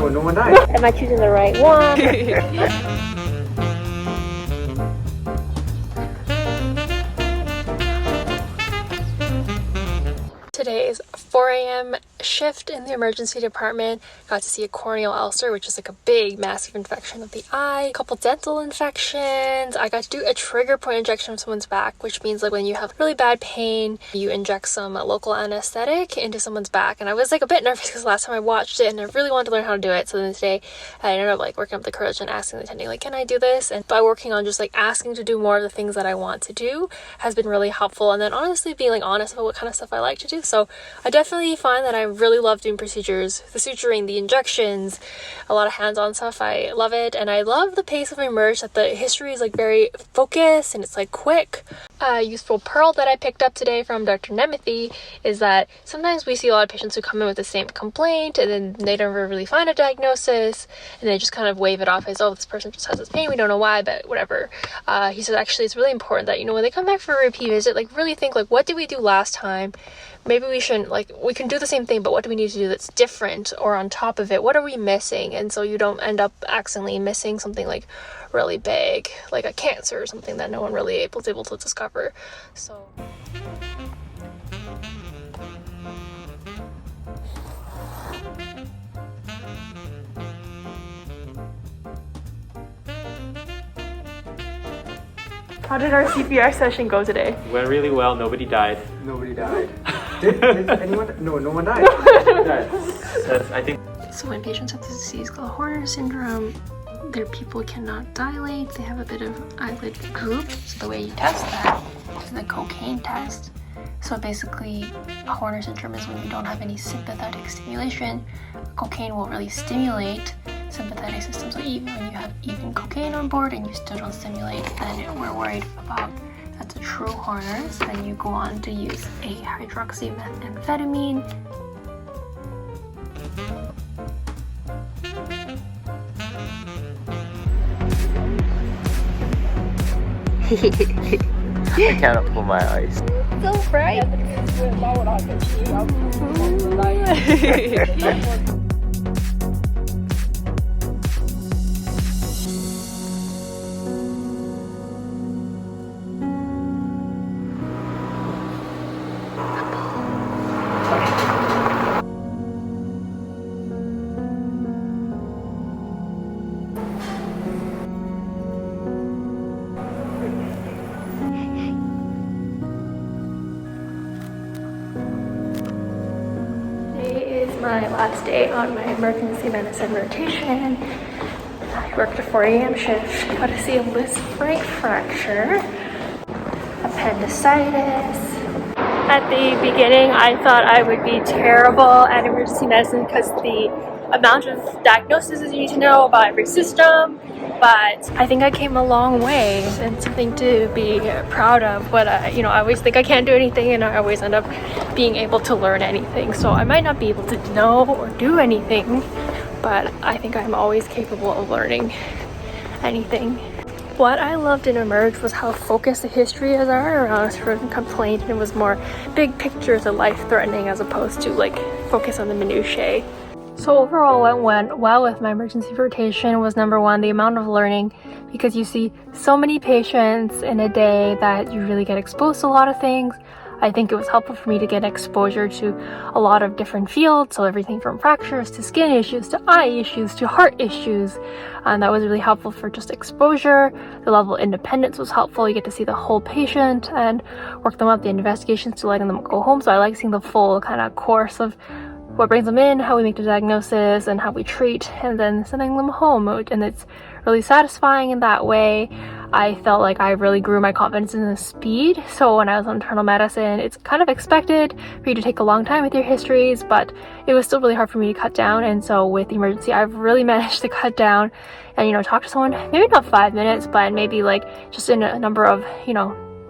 no one died. Am I choosing the right one? Today is 4 a.m. shift in the emergency department. Got to see a corneal ulcer, which is like a big, massive infection of the eye. A couple dental infections. I got to do a trigger point injection of someone's back, which means like when you have really bad pain, you inject some local anesthetic into someone's back. And I was like a bit nervous because last time I watched it and I really wanted to learn how to do it. So then today I ended up like working up the courage and asking the attending like, can I do this? And by working on just like asking to do more of the things that I want to do has been really helpful. And then honestly being like honest about what kind of stuff I like to do. So I definitely find that I really love doing procedures, the suturing, the injections, a lot of hands-on stuff. I love it, and I love the pace of Emerge, that the history is like very focused and it's like quick. A useful pearl that I picked up today from Dr. Nemethy is that sometimes we see a lot of patients who come in with the same complaint and then they never really find a diagnosis and they just kind of wave it off as, oh, this person just has this pain, we don't know why, but whatever. He said actually it's really important that, you know, when they come back for a repeat visit, like really think like, what did we do last time? Maybe we shouldn't, like, we can do the same thing, but what do we need to do that's different or on top of it? What are we missing? And so you don't end up accidentally missing something like really big, like a cancer or something that no one really was able to discover. So how did our CPR session go today? Went really well. Nobody died. Nobody died. Did anyone? No, no one died. That's, I think. So when patients have this disease called Horner syndrome, their pupil cannot dilate. They have a bit of eyelid droop. So the way you test that is the cocaine test. So basically, Horner syndrome is when you don't have any sympathetic stimulation. Cocaine will really stimulate sympathetic system. So even when you have even cocaine on board and you still don't stimulate, then we're worried about that's a true Horner's. Then you go on to use a hydroxymethamphetamine. I cannot pull my eyes. So bright. My last day on my emergency medicine rotation. I worked a 4 a.m. shift. Got to see a Lisp right fracture, appendicitis. At the beginning, I thought I would be terrible at emergency medicine because the amount of diagnoses you need to know about every system. But I think I came a long way and something to be proud of. But I always think I can't do anything and I always end up being able to learn anything. So I might not be able to know or do anything, but I think I'm always capable of learning anything. What I loved in Emerge was how focused the histories are around a certain complaint, and it was more big pictures of life-threatening as opposed to like focus on the minutiae. So overall, what went well with my emergency rotation was number one, the amount of learning, because you see so many patients in a day that you really get exposed to a lot of things. I think it was helpful for me to get exposure to a lot of different fields, so everything from fractures to skin issues to eye issues to heart issues, and that was really helpful for just exposure. The level of independence was helpful. You get to see the whole patient and work them up the investigations to letting them go home. So I like seeing the full kind of course of what brings them in, how we make the diagnosis, and how we treat, and then sending them home. And it's really satisfying in that way. I felt like I really grew my confidence in the speed. So when I was on internal medicine, it's kind of expected for you to take a long time with your histories, but it was still really hard for me to cut down. And so with emergency, I've really managed to cut down and, talk to someone, maybe not 5 minutes, but maybe like just in a number of,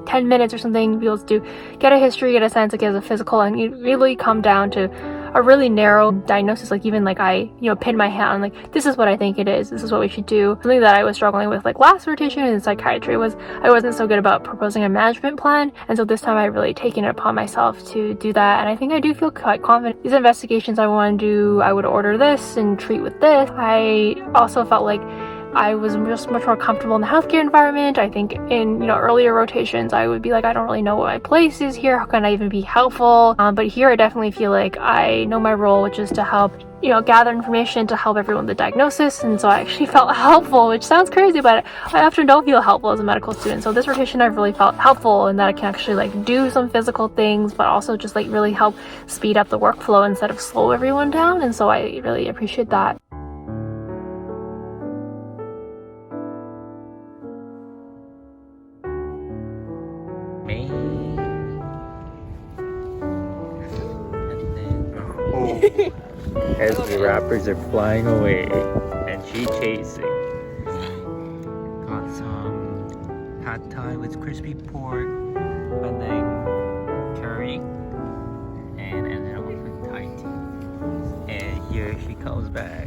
10 minutes or something, be able to get a history, get a sense, get a physical, and you really come down to a really narrow diagnosis. Like even like I, pinned my hat on like, this is what I think it is. This is what we should do. Something that I was struggling with like last rotation in psychiatry was I wasn't so good about proposing a management plan. And so this time I really taken it upon myself to do that. And I think I do feel quite confident. These investigations I want to do, I would order this and treat with this. I also felt like I was just much more comfortable in the healthcare environment. I think in earlier rotations I would be like, I don't really know what my place is here. How can I even be helpful? But here I definitely feel like I know my role, which is to help gather information to help everyone with the diagnosis. And so I actually felt helpful, which sounds crazy, but I often don't feel helpful as a medical student. So this rotation I've really felt helpful in that I can actually like do some physical things, but also just like really help speed up the workflow instead of slow everyone down. And so I really appreciate that. Me. And then as the wrappers are flying away and she chasing. Got some pad thai with crispy pork and then curry and ended up with Thai tea. And here she comes back.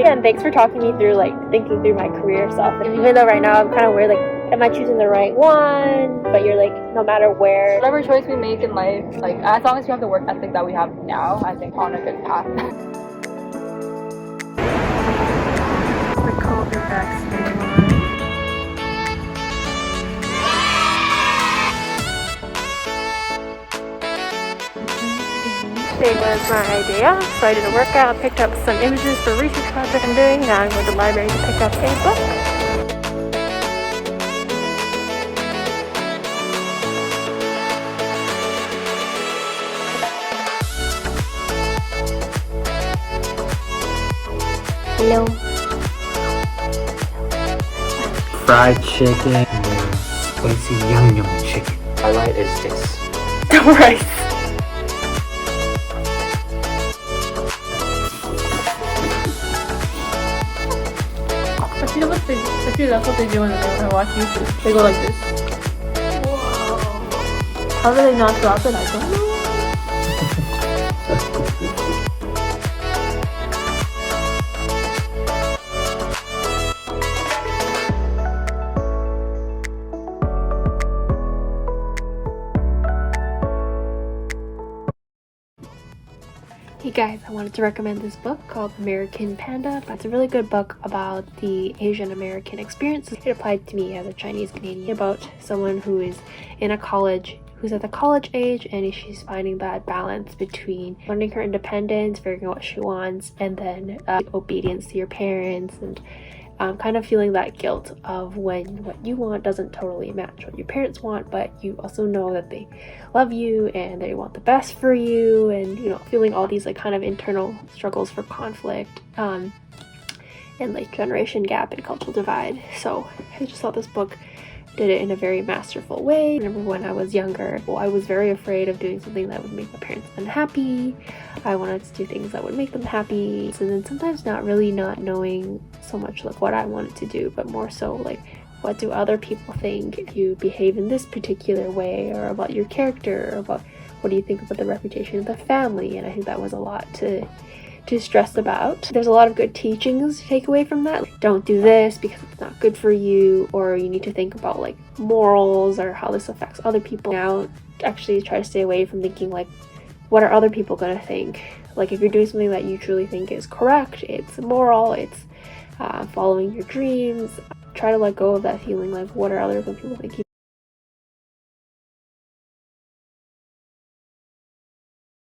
And thanks for talking me through like thinking through my career stuff. And even though right now I'm kind of worried, like, am I choosing the right one? But you're like, no matter where, whatever choice we make in life, like as long as we have the work ethic that we have now, I think we're on a good path. the COVID vaccine one. Today was my day off, so I did a workout, picked up some images for a research project I'm doing. Now I'm going to the library to pick up a book. Hello. Fried chicken and spicy yum yum chicken. Highlight is this. The rice. I feel that's what they do when I watch YouTube. They go like this. Whoa. How do they not drop it? I don't know. Hey guys, I wanted to recommend this book called American Panda. It's a really good book about the Asian American experience. It applied to me as a Chinese Canadian, about someone who is in a college, who's at the college age, and she's finding that balance between learning her independence, figuring out what she wants, and then obedience to your parents, and kind of feeling that guilt of when what you want doesn't totally match what your parents want, but you also know that they love you and they want the best for you, and feeling all these like kind of internal struggles for conflict and like generation gap and cultural divide. So I just thought this book did it in a very masterful way. I remember when I was younger, I was very afraid of doing something that would make my parents unhappy. I wanted to do things that would make them happy. And then sometimes not knowing so much like what I wanted to do, but more so like, what do other people think if you behave in this particular way, or about your character, or about what do you think about the reputation of the family. And I think that was a lot to stress about. There's a lot of good teachings to take away from that. Like, don't do this because it's not good for you, or you need to think about like morals or how this affects other people. Now actually try to stay away from thinking like, what are other people gonna think? Like if you're doing something that you truly think is correct, it's moral, it's following your dreams, try to let go of that feeling like, what are other people thinking?